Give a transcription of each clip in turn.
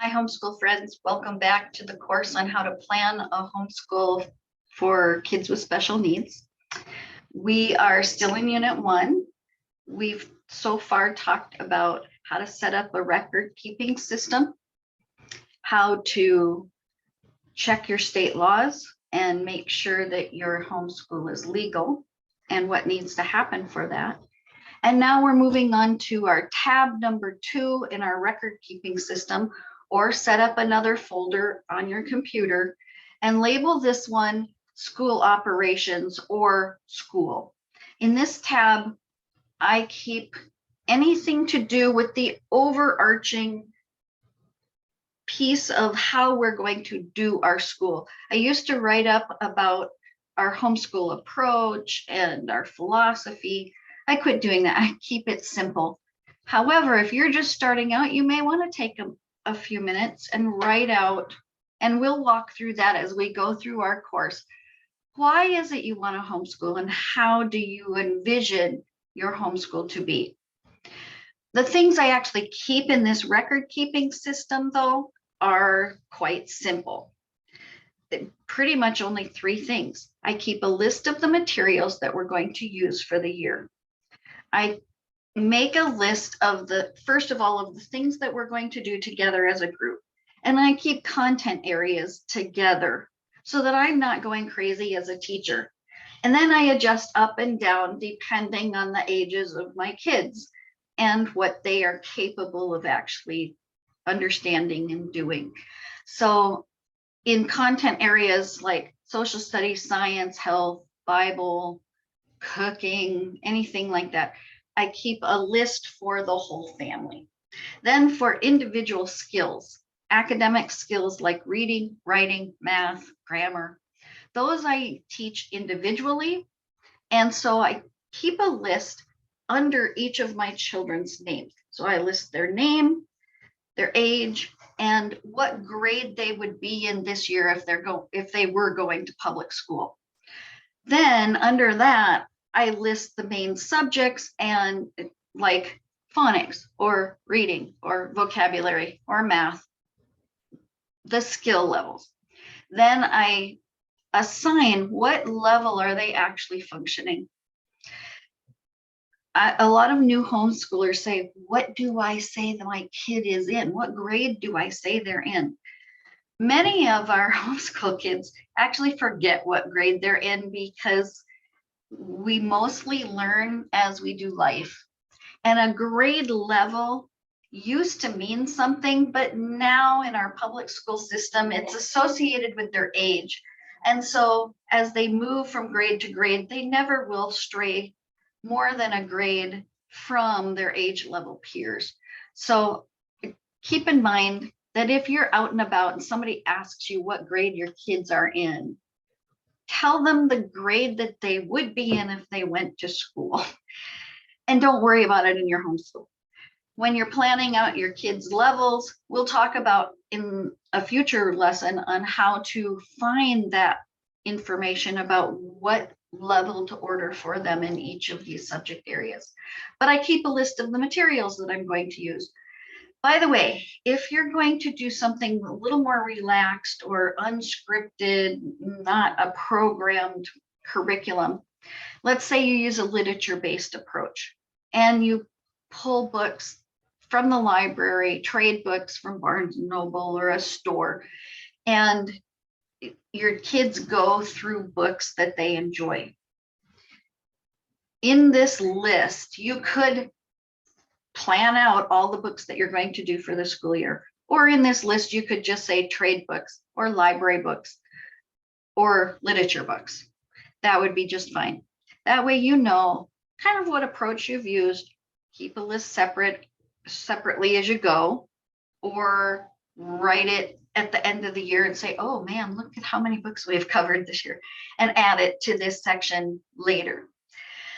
Hi, homeschool friends. Welcome back to the course on how to plan a homeschool for kids with special needs. We are still in Unit 1. We've so far talked about how to set up a record-keeping system, how to check your state laws and make sure that your homeschool is legal, and what needs to happen for that. And now we're moving on to our tab number 2 in our record-keeping system, or set up another folder on your computer and label this one school operations or school. In this tab, I keep anything to do with the overarching piece of how we're going to do our school. I used to write up about our homeschool approach and our philosophy. I quit doing that. I keep it simple. However, if you're just starting out, you may want to take a few minutes and write out, and we'll walk through that as we go through our course. Why is it you want to homeschool, and how do you envision your homeschool to be? The things I actually keep in this record keeping system, though, are quite simple. Pretty much only 3 things. I keep a list of the materials that we're going to use for the year. I make a list of first of all, of the things that we're going to do together as a group. And I keep content areas together so that I'm not going crazy as a teacher. And then I adjust up and down depending on the ages of my kids and what they are capable of actually understanding and doing. So in content areas like social studies, science, health, Bible, cooking, anything like that, I keep a list for the whole family. Then for individual skills, academic skills like reading, writing, math, grammar, those I teach individually. And so I keep a list under each of my children's names. So I list their name, their age, and what grade they would be in this year if they were going to public school. Then under that, I list the main subjects and like phonics or reading or vocabulary or math, the skill levels. Then I assign what level are they actually functioning. A lot of new homeschoolers say, what do I say that my kid is in? What grade do I say they're in? Many of our homeschool kids actually forget what grade they're in because we mostly learn as we do life. And a grade level used to mean something, but now in our public school system, it's associated with their age. And so as they move from grade to grade, they never will stray more than a grade from their age level peers. So keep in mind that if you're out and about and somebody asks you what grade your kids are in, tell them the grade that they would be in if they went to school. And don't worry about it in your homeschool. When you're planning out your kids' levels, we'll talk about in a future lesson on how to find that information about what level to order for them in each of these subject areas. But I keep a list of the materials that I'm going to use. By the way, if you're going to do something a little more relaxed or unscripted, not a programmed curriculum, let's say you use a literature-based approach and you pull books from the library, trade books from Barnes and Noble or a store, and your kids go through books that they enjoy. In this list, you could plan out all the books that you're going to do for the school year. Or in this list, you could just say trade books or library books or literature books. That would be just fine. That way you know kind of what approach you've used. Keep a list separately as you go, or write it at the end of the year and say, oh man, look at how many books we have covered this year, and add it to this section later.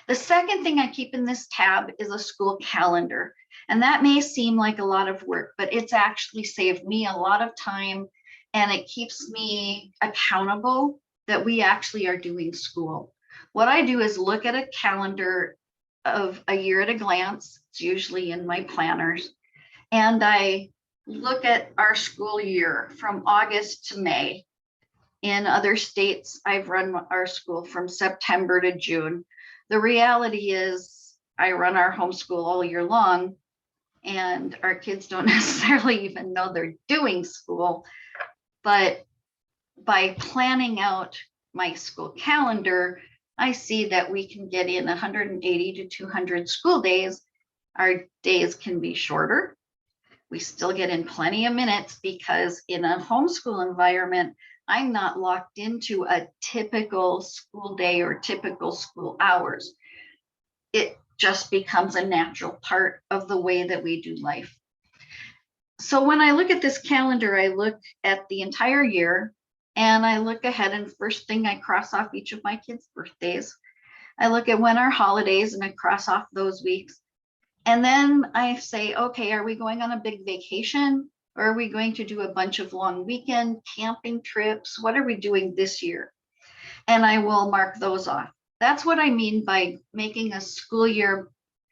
The second thing I keep in this tab is a school calendar. And that may seem like a lot of work, but it's actually saved me a lot of time, and it keeps me accountable that we actually are doing school. What I do is look at a calendar of a year at a glance. It's usually in my planners. And I look at our school year from August to May. In other states, I've run our school from September to June. The reality is I run our homeschool all year long, and our kids don't necessarily even know they're doing school. But by planning out my school calendar, I see that we can get in 180 to 200 school days. Our days can be shorter. We still get in plenty of minutes because in a homeschool environment, I'm not locked into a typical school day or typical school hours. It just becomes a natural part of the way that we do life. So when I look at this calendar, I look at the entire year and I look ahead, and first thing I cross off each of my kids' birthdays. I look at when our holidays and I cross off those weeks. And then I say, okay, are we going on a big vacation? Or are we going to do a bunch of long weekend camping trips? What are we doing this year? And I will mark those off. That's what I mean by making a school year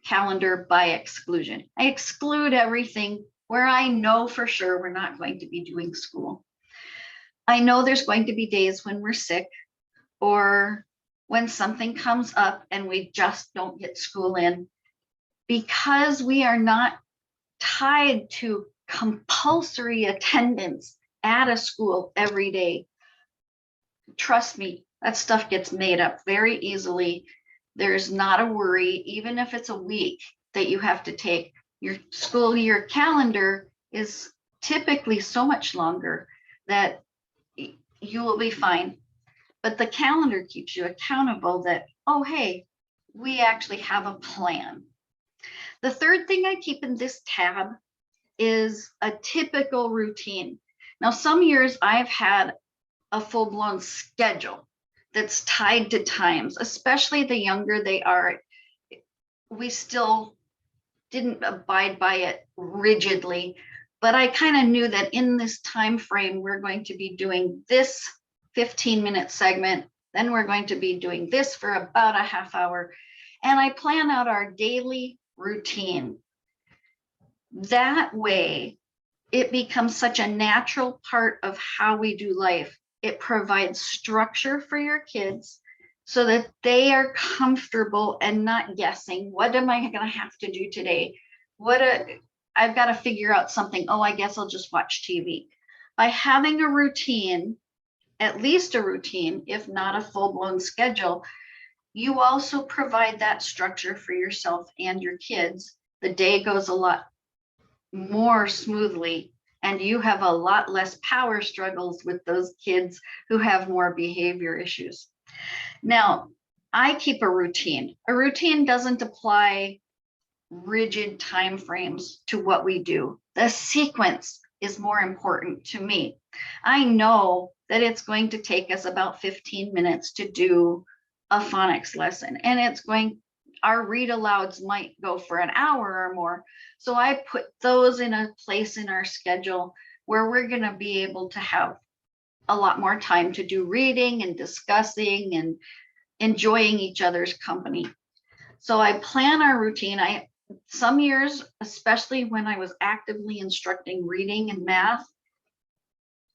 calendar by exclusion. I exclude everything where I know for sure we're not going to be doing school. I know there's going to be days when we're sick or when something comes up and we just don't get school in. Because we are not tied to compulsory attendance at a school every day, trust me, that stuff gets made up very easily. There's not a worry, even if it's a week that you have to take. Your school year calendar is typically so much longer that you will be fine. But the calendar keeps you accountable that, oh, hey, we actually have a plan. The third thing I keep in this tab is a typical routine. Now, some years I've had a full-blown schedule that's tied to times, especially the younger they are. We still didn't abide by it rigidly, but I kind of knew that in this time frame, we're going to be doing this 15-minute segment, then we're going to be doing this for about a half hour. And I plan out our daily routine. That way, it becomes such a natural part of how we do life. It provides structure for your kids so that they are comfortable and not guessing, what am I going to have to do today? I've got to figure out something. Oh, I guess I'll just watch TV. By having a routine, at least a routine, if not a full-blown schedule, you also provide that structure for yourself and your kids. The day goes a lot more smoothly, and you have a lot less power struggles with those kids who have more behavior issues. Now, I keep a routine. A routine doesn't apply rigid time frames to what we do. The sequence is more important to me. I know that it's going to take us about 15 minutes to do a phonics lesson, and our read alouds might go for an hour or more. So I put those in a place in our schedule where we're going to be able to have a lot more time to do reading and discussing and enjoying each other's company. So I plan our routine. Some years, especially when I was actively instructing reading and math,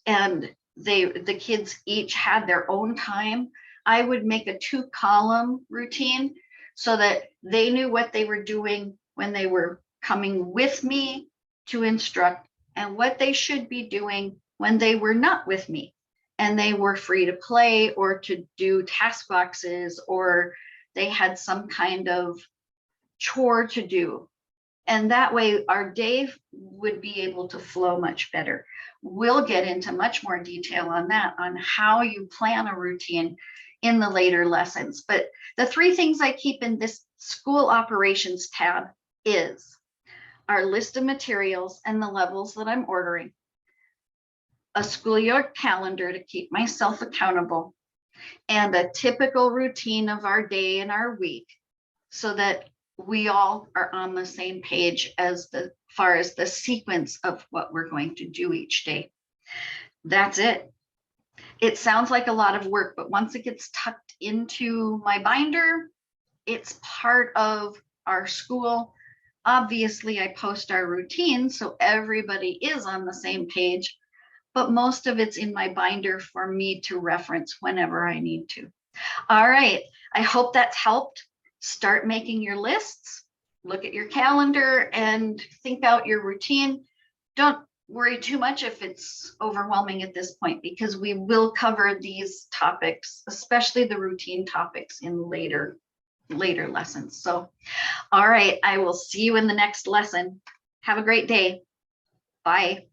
and the kids each had their own time, I would make a 2-column routine so that they knew what they were doing when they were coming with me to instruct and what they should be doing when they were not with me and they were free to play or to do task boxes, or they had some kind of chore to do. And that way our day would be able to flow much better. We'll get into much more detail on that, on how you plan a routine in the later lessons. But the 3 things I keep in this school operations tab is our list of materials and the levels that I'm ordering, a school year calendar to keep myself accountable, and a typical routine of our day and our week so that we all are on the same page as far as the sequence of what we're going to do each day. That's it. It sounds like a lot of work, but once it gets tucked into my binder, it's part of our school. Obviously, I post our routine so everybody is on the same page, but most of it's in my binder for me to reference whenever I need to. All right, I hope that's helped. Start making your lists, look at your calendar and think out your routine. Don't worry too much if it's overwhelming at this point, because we will cover these topics, especially the routine topics, in later lessons. So, all right, I will see you in the next lesson. Have a great day. Bye.